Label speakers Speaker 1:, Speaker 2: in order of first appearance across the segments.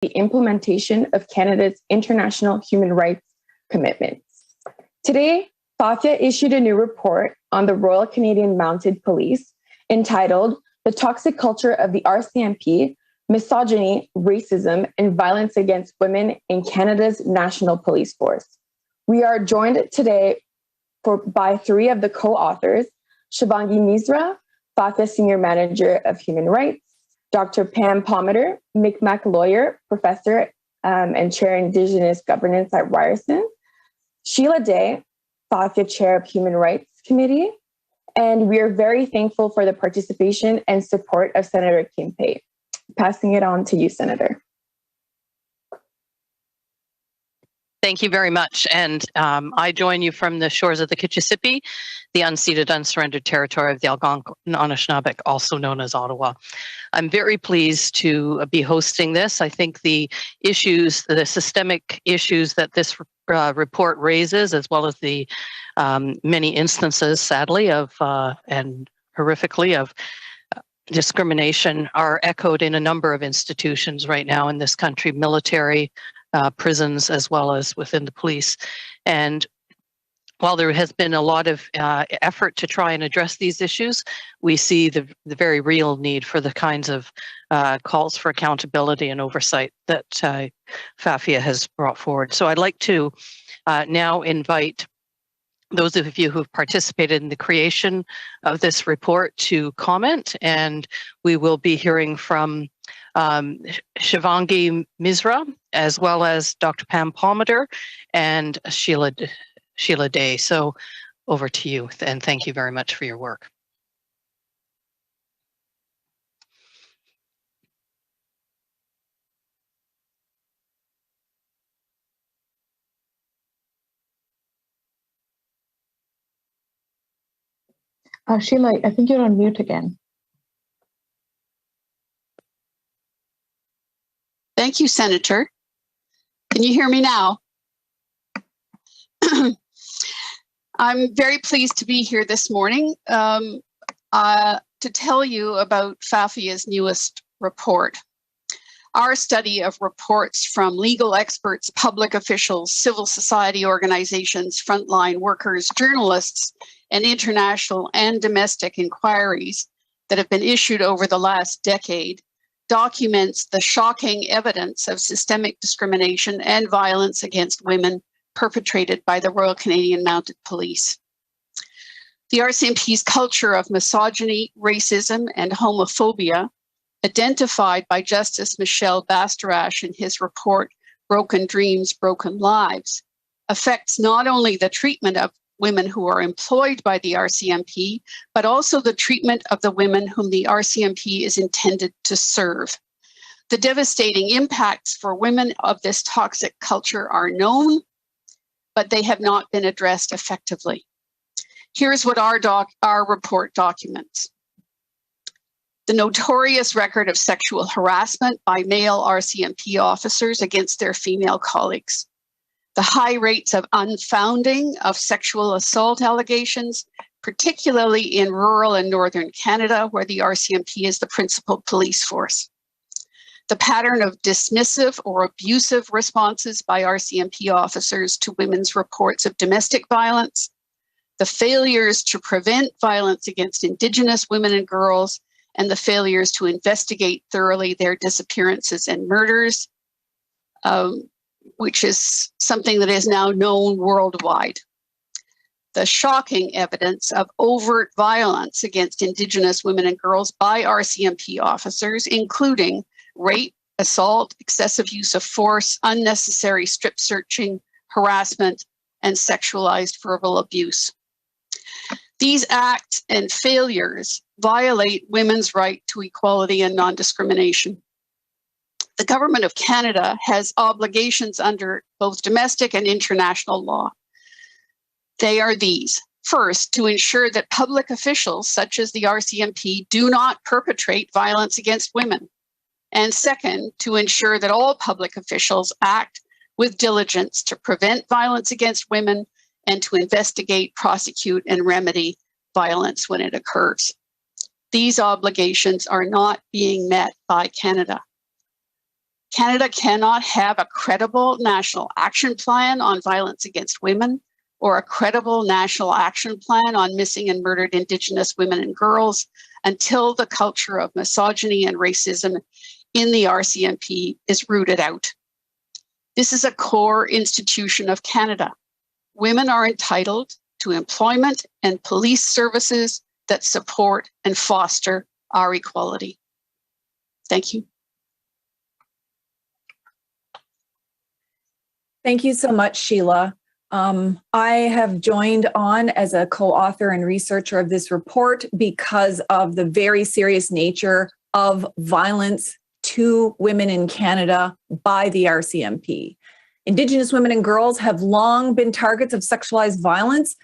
Speaker 1: the implementation of Canada's international human rights commitments. Today, FAFIA issued a new report on the Royal Canadian Mounted Police entitled The Toxic Culture of the RCMP, Misogyny, Racism, and Violence Against Women in Canada's National Police Force. We are joined today by three of the co-authors, Shivangi Misra, FAFIA Senior Manager of Human Rights, Dr. Pam Palmater, Mi'kmaq lawyer, professor and chair Indigenous governance at Ryerson, Sheila Day, FAFIA Chair of Human Rights Committee, and we are very thankful for the participation and support of Senator Kim Pate. Passing it on to you, Senator.
Speaker 2: Thank you very much. And I join you from the shores of the Kitchissippi, the unceded, unsurrendered territory of the Algonquin Anishinaabe, also known as Ottawa. I'm very pleased to be hosting this. I think the issues, the systemic issues that this report raises, as well as the many instances, sadly, of and horrifically of discrimination, are echoed in a number of institutions right now in this country, military, prisons, as well as within the police. And while there has been a lot of effort to try and address these issues, we see the very real need for the kinds of calls for accountability and oversight that FAFIA has brought forward. So I'd like to now invite those of you who've participated in the creation of this report to comment, and we will be hearing from Shivangi Misra, as well as Dr. Pam Palmater and Sheila Day. So over to you, and thank you very much for your work.
Speaker 3: Sheila, I think you're on mute again.
Speaker 4: Thank you, Senator. Can you hear me now? I'm very pleased to be here this morning to tell you about FAFIA's newest report. Our study of reports from legal experts, public officials, civil society organizations, frontline workers, journalists, and international and domestic inquiries that have been issued over the last decade documents the shocking evidence of systemic discrimination and violence against women perpetrated by the Royal Canadian Mounted Police. The RCMP's culture of misogyny, racism, and homophobia, identified by Justice Michel Bastarache in his report, Broken Dreams, Broken Lives, affects not only the treatment of women who are employed by the RCMP, but also the treatment of the women whom the RCMP is intended to serve. The devastating impacts for women of this toxic culture are known, but they have not been addressed effectively. Here's what our report documents. The notorious record of sexual harassment by male RCMP officers against their female colleagues. The high rates of unfounding of sexual assault allegations, particularly in rural and northern Canada, where the RCMP is the principal police force. The pattern of dismissive or abusive responses by RCMP officers to women's reports of domestic violence. The failures to prevent violence against Indigenous women and girls, and the failures to investigate thoroughly their disappearances and murders, which is something that is now known worldwide. The shocking evidence of overt violence against Indigenous women and girls by RCMP officers, including rape, assault, excessive use of force, unnecessary strip searching, harassment, and sexualized verbal abuse. These acts and failures violate women's right to equality and non-discrimination. The Government of Canada has obligations under both domestic and international law. They are these. First, to ensure that public officials, such as the RCMP, do not perpetrate violence against women. And second, to ensure that all public officials act with diligence to prevent violence against women and to investigate, prosecute, and remedy violence when it occurs. These obligations are not being met by Canada. Canada cannot have a credible national action plan on violence against women or a credible national action plan on missing and murdered Indigenous women and girls until the culture of misogyny and racism in the RCMP is rooted out. This is a core institution of Canada. Women are entitled to employment and police services that support and foster our equality. Thank you.
Speaker 5: Thank you so much, Sheila. I have joined on as a co-author and researcher of this report because of the very serious nature of violence to women in Canada by the RCMP. Indigenous women and girls have long been targets of sexualized violence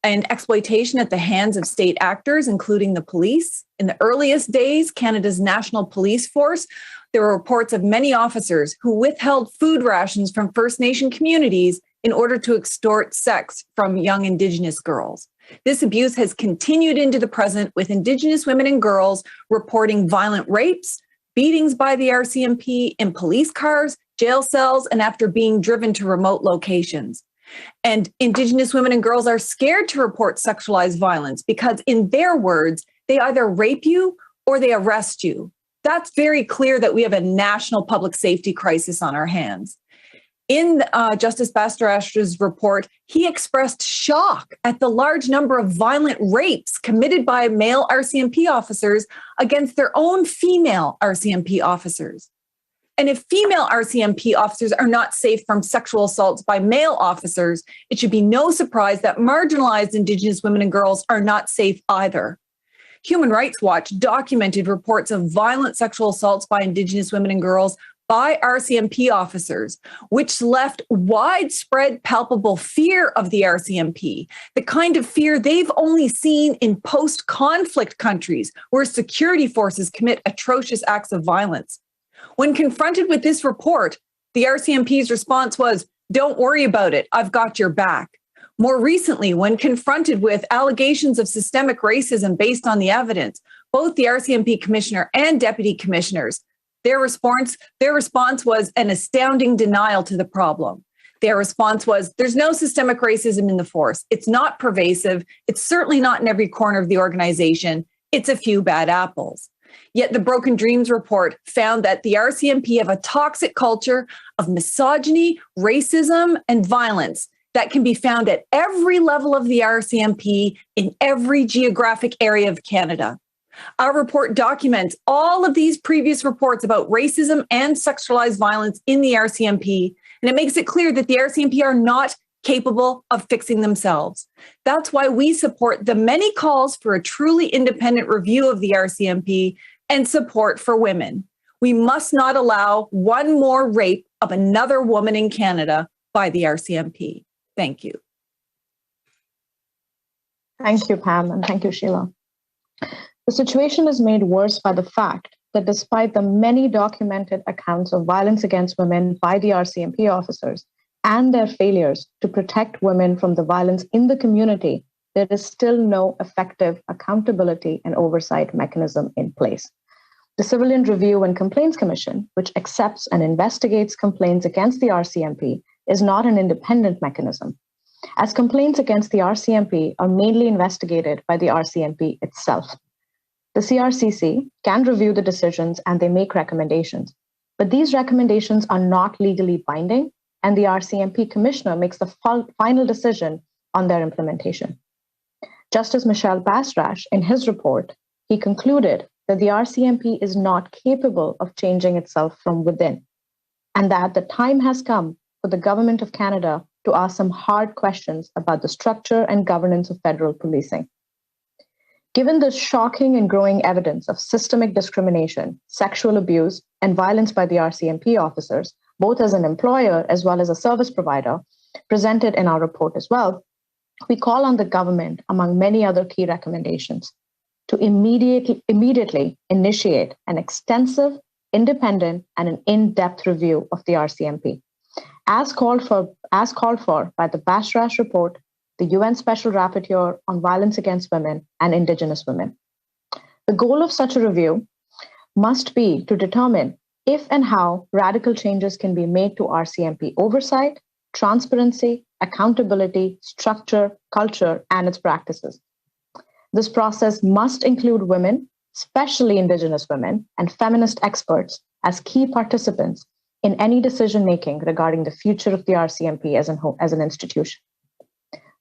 Speaker 5: and exploitation at the hands of state actors, including the police. In the earliest days, Canada's National Police Force, there were reports of many officers who withheld food rations from First Nation communities in order to extort sex from young Indigenous girls. This abuse has continued into the present, with Indigenous women and girls reporting violent rapes, beatings by the RCMP in police cars, jail cells, and after being driven to remote locations. And Indigenous women and girls are scared to report sexualized violence because, in their words, they either rape you or they arrest you. That's very clear that we have a national public safety crisis on our hands. In Justice Bastrash's report, he expressed shock at the large number of violent rapes committed by male RCMP officers against their own female RCMP officers. And if female RCMP officers are not safe from sexual assaults by male officers, it should be no surprise that marginalized Indigenous women and girls are not safe either. Human Rights Watch documented reports of violent sexual assaults by Indigenous women and girls by RCMP officers, which left widespread palpable fear of the RCMP, the kind of fear they've only seen in post-conflict countries where security forces commit atrocious acts of violence. When confronted with this report, the RCMP's response was, "Don't worry about it, I've got your back." More recently, when confronted with allegations of systemic racism based on the evidence, both the RCMP commissioner and deputy commissioners, their response was an astounding denial to the problem. Their response was, there's no systemic racism in the force. It's not pervasive. It's certainly not in every corner of the organization. It's a few bad apples. Yet the Broken Dreams report found that the RCMP have a toxic culture of misogyny, racism, and violence that can be found at every level of the RCMP in every geographic area of Canada. Our report documents all of these previous reports about racism and sexualized violence in the RCMP, and it makes it clear that the RCMP are not capable of fixing themselves. That's why we support the many calls for a truly independent review of the RCMP and support for women. We must not allow one more rape of another woman in Canada by the RCMP. Thank you.
Speaker 3: Thank you, Pam, and thank you, Sheila. The situation is made worse by the fact that despite the many documented accounts of violence against women by the RCMP officers and their failures to protect women from the violence in the community, there is still no effective accountability and oversight mechanism in place. The Civilian Review and Complaints Commission, which accepts and investigates complaints against the RCMP, is not an independent mechanism, as complaints against the RCMP are mainly investigated by the RCMP itself. The CRCC can review the decisions and they make recommendations, but these recommendations are not legally binding, and the RCMP commissioner makes the final decision on their implementation. Justice Michelle Bastrash, in his report, he concluded that the RCMP is not capable of changing itself from within, and that the time has come for the Government of Canada to ask some hard questions about the structure and governance of federal policing. Given the shocking and growing evidence of systemic discrimination, sexual abuse, and violence by the RCMP officers, both as an employer as well as a service provider, presented in our report as well, we call on the government, among many other key recommendations, to immediately initiate an extensive, independent, and an in-depth review of the RCMP, as called for by the Bastrash report, the UN Special Rapporteur on Violence Against Women and Indigenous Women. The goal of such a review must be to determine if and how radical changes can be made to RCMP oversight, transparency, accountability, structure, culture, and its practices. This process must include women, especially Indigenous women, and feminist experts as key participants in any decision-making regarding the future of the RCMP as an institution.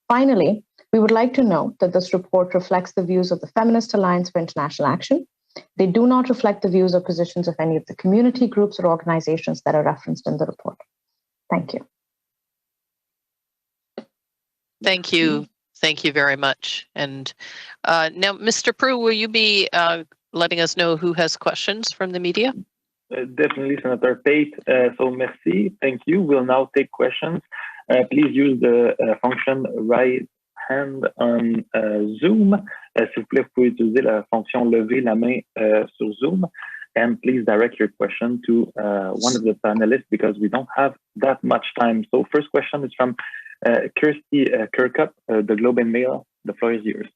Speaker 3: Finally, we would like to note that this report reflects the views of the Feminist Alliance for International Action. They do not reflect the views or positions of any of the community groups or organizations that are referenced in the report. Thank you.
Speaker 2: Thank you. Thank you very much. And now, Mr. Prue, will you be letting us know who has questions from the media?
Speaker 6: Definitely, Senator Pate. So merci. Thank you. We'll now take questions. Please use the function raise hand on Zoom. S'il vous plaît, vous pouvez utiliser la fonction lever la main sur Zoom. And please direct your question to one of the panelists because we don't have that much time. So first question is from Kirsty Kirkup, the Globe and Mail. The floor is yours.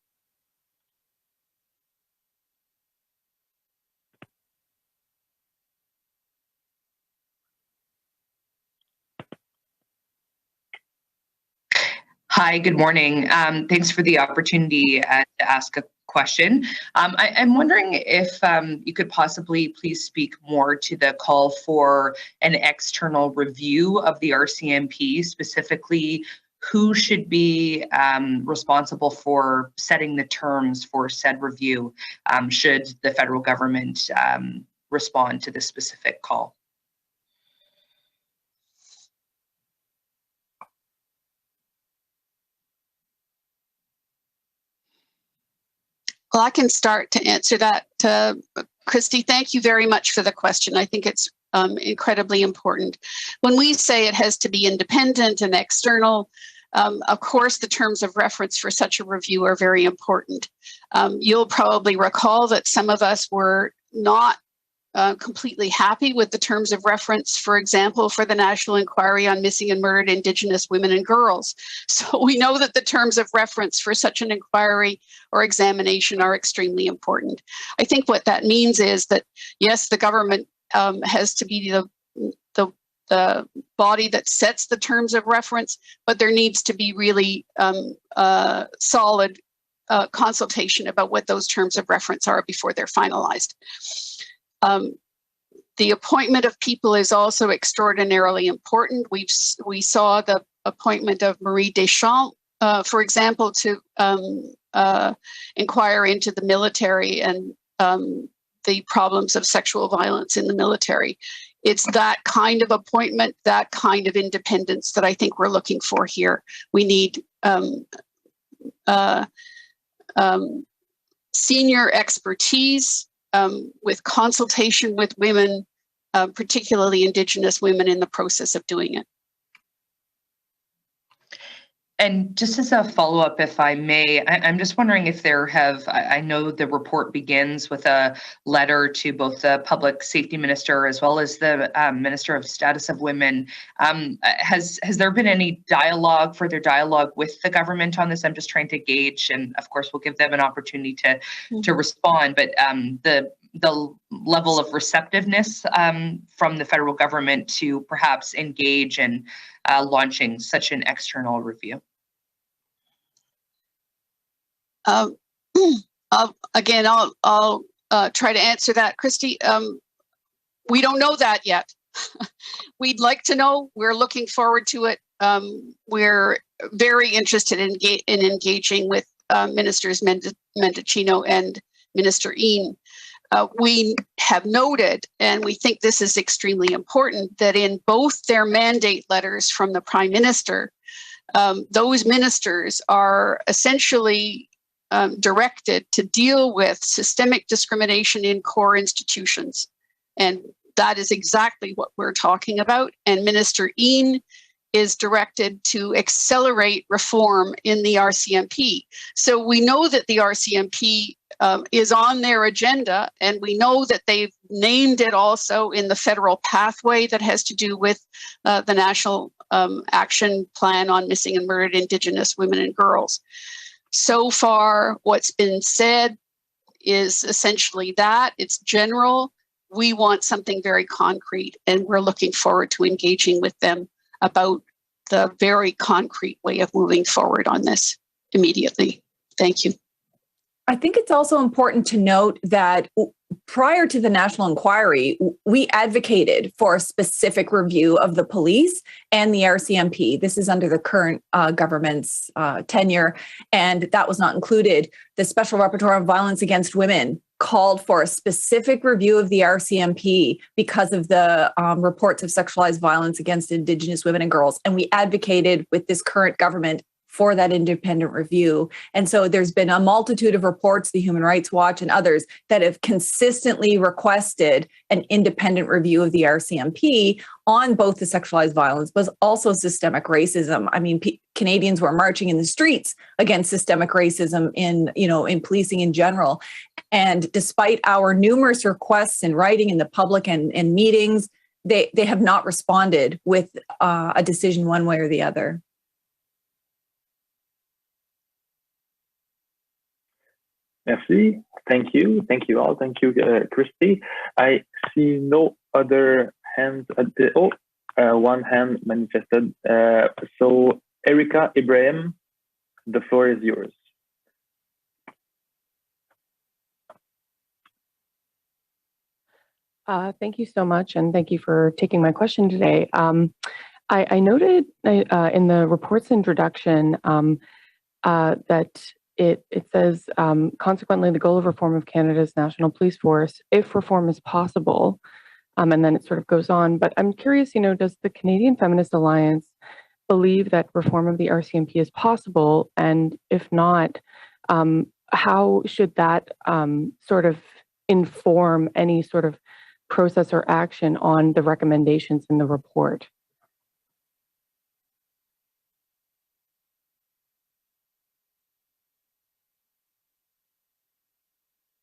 Speaker 7: Hi, good morning. Thanks for the opportunity to ask a question. I'm wondering if you could possibly please speak more to the call for an external review of the RCMP, specifically who should be responsible for setting the terms for said review should the federal government respond to this specific call.
Speaker 4: Well, I can start to answer that. Christy, thank you very much for the question. I think it's incredibly important. When we say it has to be independent and external, of course, the terms of reference for such a review are very important. You'll probably recall that some of us were not completely happy with the terms of reference, for example, for the National Inquiry on Missing and Murdered Indigenous Women and Girls. So we know that the terms of reference for such an inquiry or examination are extremely important. I think what that means is that, yes, the government has to be the body that sets the terms of reference, but there needs to be really solid consultation about what those terms of reference are before they're finalized. The appointment of people is also extraordinarily important. We saw the appointment of Marie Deschamps, for example, to inquire into the military and the problems of sexual violence in the military. It's that kind of appointment, that kind of independence that I think we're looking for here. We need senior expertise with consultation with women, particularly Indigenous women, in the process of doing it.
Speaker 7: And just as a follow-up, if I may, I'm just wondering if there have, I know the report begins with a letter to both the Public Safety Minister as well as the Minister of Status of Women. Has there been any further dialogue with the government on this? I'm just trying to gauge, and of course we'll give them an opportunity to respond, but the level of receptiveness from the federal government to perhaps engage in launching such an external review.
Speaker 4: Again, I'll try to answer that, Christy. We don't know that yet. We'd like to know. We're looking forward to it. We're very interested in engaging with Ministers Mendicino and Minister Ian. We have noted, and we think this is extremely important, that in both their mandate letters from the Prime Minister, those ministers are essentially directed to deal with systemic discrimination in core institutions. And that is exactly what we're talking about. And Minister Ian is directed to accelerate reform in the RCMP. So we know that the RCMP is on their agenda, and we know that they've named it also in the federal pathway that has to do with the National Action Plan on Missing and Murdered Indigenous Women and Girls. So far, what's been said is essentially that. It's general. we want something very concrete, and we're looking forward to engaging with them about the very concrete way of moving forward on this immediately. Thank you.
Speaker 5: I think it's also important to note that prior to the national inquiry, we advocated for a specific review of the police and the RCMP. This is under the current government's tenure, and that was not included. The Special Rapporteur on Violence Against Women called for a specific review of the RCMP because of the reports of sexualized violence against Indigenous women and girls. And we advocated with this current government for that independent review. And so there's been a multitude of reports, the Human Rights Watch and others, that have consistently requested an independent review of the RCMP on both the sexualized violence, but also systemic racism. I mean, Canadians were marching in the streets against systemic racism in policing in general. And despite our numerous requests in writing in the public and in meetings, they have not responded with a decision one way or the other.
Speaker 6: Merci. Thank you. Thank you all. Thank you, Christy. I see no other hands. One hand manifested. So, Erica Ibrahim, the floor is yours.
Speaker 8: Thank you so much, and thank you for taking my question today. I noted in the report's introduction that it says, consequently, the goal of reform of Canada's national police force, if reform is possible, and then it sort of goes on. But I'm curious, does the Canadian Feminist Alliance believe that reform of the RCMP is possible? And if not, how should that sort of inform any sort of process or action on the recommendations in the report?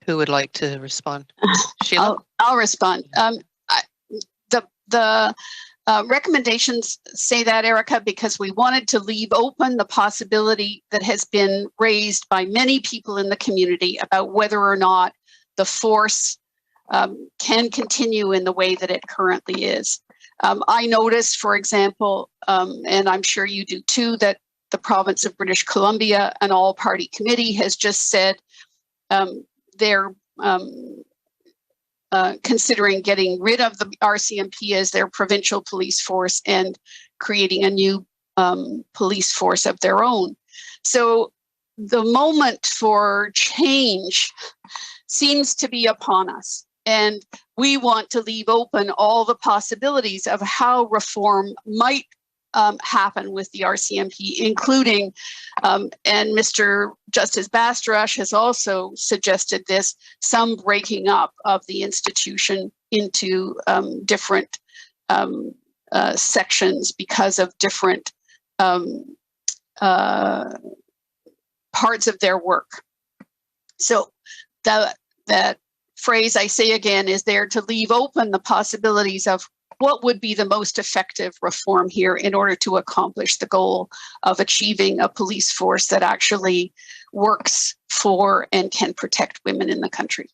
Speaker 2: Who would like to respond? Sheila?
Speaker 4: I'll respond. The recommendations say that, Erica, because we wanted to leave open the possibility that has been raised by many people in the community about whether or not the force can continue in the way that it currently is. I noticed, for example, and I'm sure you do too, that the province of British Columbia, an all-party committee, has just said they're considering getting rid of the RCMP as their provincial police force and creating a new police force of their own. So the moment for change seems to be upon us. And we want to leave open all the possibilities of how reform might happen with the RCMP, including, and Mr. Justice Bastarash has also suggested this, some breaking up of the institution into different sections because of different parts of their work. So that phrase, I say again, is there to leave open the possibilities of what would be the most effective reform here in order to accomplish the goal of achieving a police force that actually works for and can protect women in the country.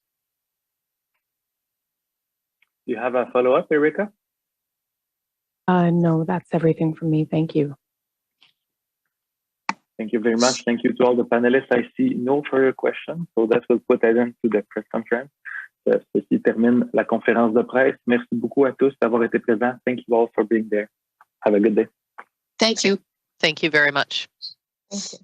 Speaker 6: You have a follow-up, Erica?
Speaker 8: No, that's everything from me. Thank you.
Speaker 6: Thank you very much. Thank you to all the panelists. I see no further questions, so that will put an end to the press conference. Ceci termine la conférence de presse. Merci beaucoup à tous d'avoir été présents. Thank you all for being there. Have a good day.
Speaker 4: Thank you.
Speaker 2: Thank you very much.
Speaker 3: Thank you.